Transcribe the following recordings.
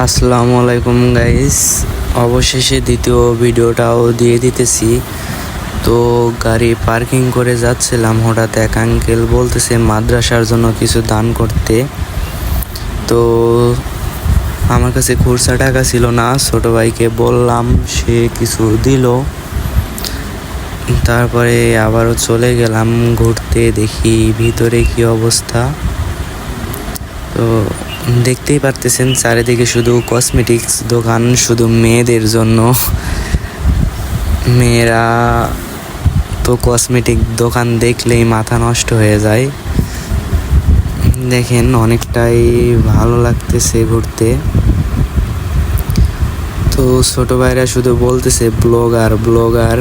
আসসালামু আলাইকুম গাইস, অবশেষে দ্বিতীয় ভিডিওটাও দিয়ে দিতেছি। তো গাড়ি পার্কিং করে যাচ্ছিলাম, হঠাৎ এক আঙ্কেল বলতেছে মাদ্রাসার জন্য কিছু দান করতে। তো আমার কাছে খুচরা টাকা ছিল না, ছোট ভাইকে বললাম, সে কিছু দিল। তারপরে আবারও চলে গেলাম ঘুরতে, দেখি ভিতরে কি অবস্থা। তো দেখতেই পারতেছেন চারিদিকে শুধু কসমেটিক্স দোকান, শুধু মেয়েদের জন্য। মেয়েরা তো কসমেটিক দোকান দেখলেই মাথা নষ্ট হয়ে যায়। দেখেন অনেকটাই ভালো লাগতেছে ঘুরতে। তো ছোট ভাইরা শুধু বলতেছে ব্লগার ব্লগার,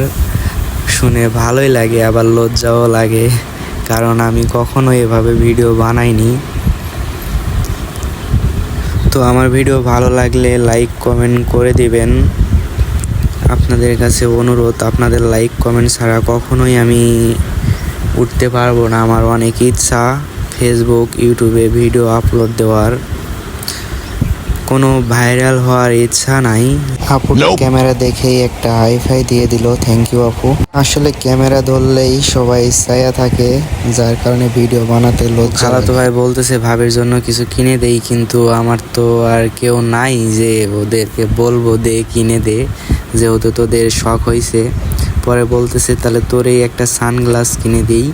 শুনে ভালোই লাগে আবার লজ্জাও লাগে, কারণ আমি কখনো এভাবে ভিডিও বানাইনি। তো আমার ভিডিও ভালো লাগলে লাইক কমেন্ট করে দিবেন। আপনাদের কাছে অনুরোধ, আপনাদের লাইক কমেন্ট ছাড়া কখনোই আমি উঠতে পারবো না। আমার অনেক ইচ্ছা ফেসবুক ইউটিউবে ভিডিও আপলোড দেওয়ার, কোনো ভাইরাল হওয়ার ইচ্ছা নাই। আপু ক্যামেরা দেখেই একটা হাইফাই দিয়ে দিল, থ্যাংক ইউ আপু। আসলে ক্যামেরা ধরলেই সবাই ছায়া থাকে, যার কারণে ভিডিও বানাতে লজ্জা। খালাতো ভাই বলতেছে ভাবির জন্য কিছু কিনে দেই, কিন্তু আমার তো আর কেউ নাই যে ওদেরকে বলবো দে কিনে দে, যেহেতু তোদের শখ হয়েছে। পরে বলতেছে তাহলে তোরেই একটা সানগ্লাস কিনে দিই।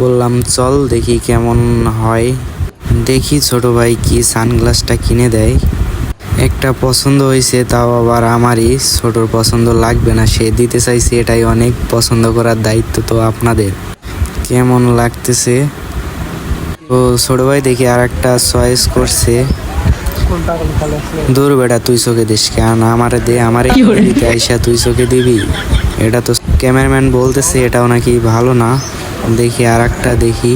বললাম চল দেখি কেমন হয়। দেখি ছোট ভাই কি সানগ্লাসটা কিনে দেয়। একটা পছন্দ হয়েছে, তাও আবার আমারই। ছোটর পছন্দ লাগবে না, সে দিতে চাইছে, এটাই অনেক। পছন্দ করার দায়িত্ব তো আপনাদের। কেমন লাগতেছে? তো ছোট ভাই দেখি আর একটা চয়েস করছে। দূর বেটা, তুই চোখে দিস কেন? আমারে দে, আমারে দিতে আইসা তুই চোখে দিবি? এটা তো ক্যামেরাম্যান বলতেছে এটাও নাকি ভালো না। দেখি আর একটা দেখি।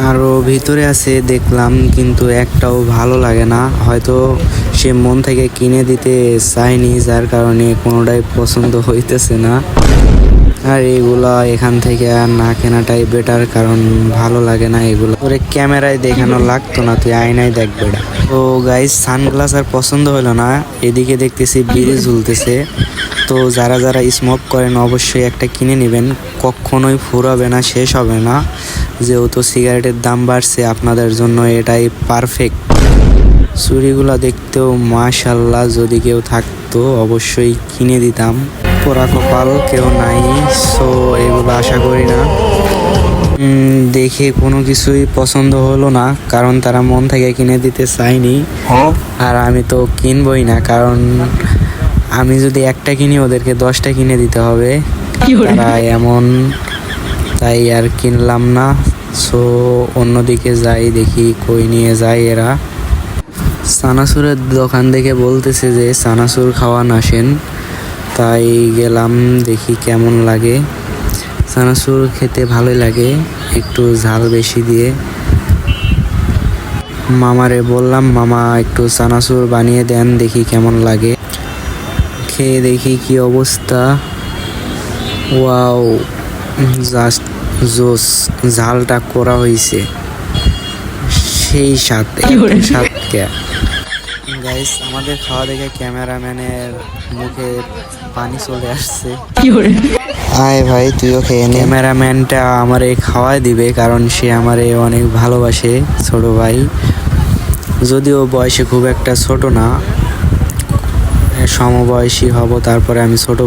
আরও ভিতরে আছে দেখলাম, কিন্তু একটাও ভালো লাগে না। হয়তো সে মন থেকে কিনে দিতে চায়নি, যার কারণে কোনোটাই পছন্দ হইতেছে না। আর এগুলা এখান থেকে আর না কেনাটাই বেটার, কারণ ভালো লাগে না এগুলো। ওরে ক্যামেরায় দেখানো লাগতো না, তুই আয়নায় দেখ বেটা। তো গাইস সানগ্লাস আর পছন্দ হলো না। এদিকে দেখতেছি বিড়ি ঝুলতেছে। তো যারা যারা স্মোক করেন অবশ্যই একটা কিনে নেবেন, কখনোই ফুরাবে না, শেষ হবে না। যেহেতু সিগারেটের দাম বাড়ছে, আপনাদের জন্য এটাই পারফেক্ট। চুড়িগুলো দেখতেও মাশাল্লাহ, যদি কেউ থাকতো অবশ্যই কিনে দিতাম। পোড়া কপাল কেউ নাই, সো এগুলো আশা করি না। দেখে কোনো কিছুই পছন্দ হলো না, কারণ তারা মন থেকে কিনে দিতে চায়নি। আর আমি তো কিনবই না, কারণ আমি যদি একটা কিনি ওদেরকে 10টা কিনে দিতে হবে, তারা এমন। তাই আর কিনলাম না। সো অন্যদিকে যাই, দেখি কই নিয়ে যায় এরা। চানাচুরের দোকান দেখে বলতেছে যে চানাচুর খাওয়ান আসেন। তাই গেলাম, দেখি কেমন লাগে। চানাচুর খেতে ভালোই লাগে, একটু ঝাল বেশি দিয়ে। মামারে বললাম মামা একটু চানাচুর বানিয়ে দেন, দেখি কেমন লাগে। খেয়ে দেখি কি অবস্থা। ওয়াও, জাস্ট জোস। ঝালটা করা হয়েছে সেই স্বাদ, স্বাদ কে। গাইস আমাদের খাওয়া দেখে ক্যামেরাম্যানের মুখে পানি চলে আসছে। আয় ভাই তুইও খেয়ে নে। ক্যামেরাম্যানটা আমারে খাওয়াই দিবে, কারণ সে আমারে অনেক ভালোবাসে, ছোট ভাই। যদিও বয়সে খুব একটা ছোট না, সমবয়সী হব, তারপরে আমি ছোট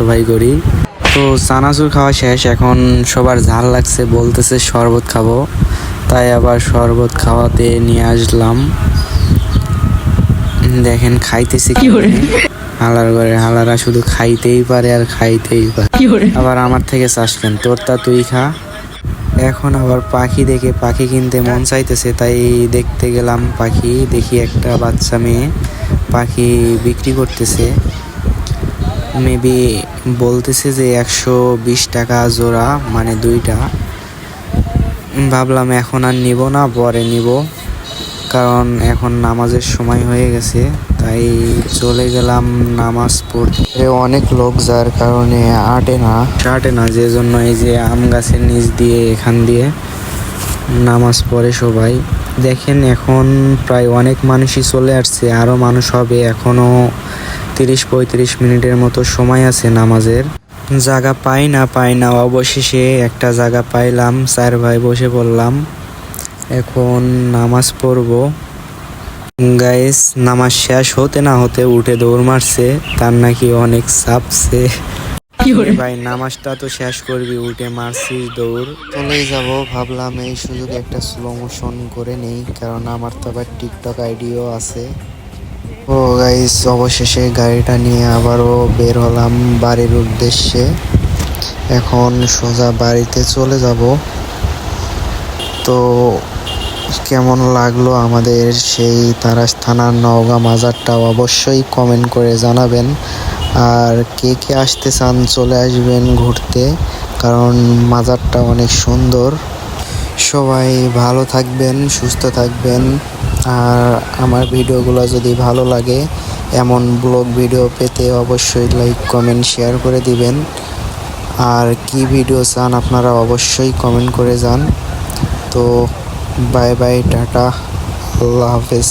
ভাই করি। তো চানাচুর খাওয়া শেষ, এখন সবার ঝাল লাগছে, বলতেছে শরবত খাবো। তাই আবার শরবত খাওয়াতে নিয়ে আসলাম। দেখেন খাইতেছি কি। হালার ঘরে হালারা শুধু খাইতেই পারে আর খাইতেই পারে। আবার আমার থেকে চাস কেন? তোরটা তুই খা। এখন আবার পাখি দেখে পাখি কিনতে মন চাইতেছে, তাই দেখতে গেলাম পাখি। দেখি একটা বাচ্চা মেয়ে পাখি বিক্রি করতেছে। মেবি বলতেছে যে 120 টাকা জোড়া, মানে 2টা। ভাবলাম এখন আর নিব না, পরে নিব, কারণ এখন নামাজের সময় হয়ে গেছে। তাই চলে গেলাম নামাজ পড়তে। অনেক লোক, যার কারণে আটে না, যে জন্য এই যে আম গাছের নিচ দিয়ে এখান দিয়ে নামাজ পড়ে সবাই। দেখেন এখন প্রায় অনেক মানুষই চলে আসছে, আরও মানুষ হবে, এখনও 30-35 মিনিটের মতো সময় আছে নামাজের। জায়গা পাই না অবশেষে একটা জায়গা পাইলাম, 4 ভাই বসে পড়লাম, এখন নামাজ পড়বো। গাইস নামাজ শেষ হতে না হতে উঠে দৌড় মারছে, তার নাকি অনেক চাপছে। ভাই নামাজটা তো শেষ করবি, উঠে মারছিস দৌড়। চলেই যাব ভাবলাম এই সুযোগে একটা স্লো মোশন করে নেই, কারণ আমার তো আবার টিকটক আইডিও আছে। ও গাইস অবশেষে গাড়িটা নিয়ে আবারও বের হলাম বাড়ির উদ্দেশ্যে। এখন সোজা বাড়িতে চলে যাব। তো কেমন লাগলো আমাদের সেই তারাস থানার নওগাঁ মাজারটা অবশ্যই কমেন্ট করে জানাবেন। আর কে কে আসতে চান চলে আসবেন ঘুরতে, কারণ মাজারটা অনেক সুন্দর। সবাই ভালো থাকবেন, সুস্থ থাকবেন। আর আমার ভিডিওগুলো যদি ভালো লাগে, এমন ব্লগ ভিডিও পেতে অবশ্যই লাইক কমেন্ট শেয়ার করে দিবেন। আর কি ভিডিও চান আপনারা অবশ্যই কমেন্ট করে যান। তো বাই বাই, টাটা, আল্লাহ হাফেজ।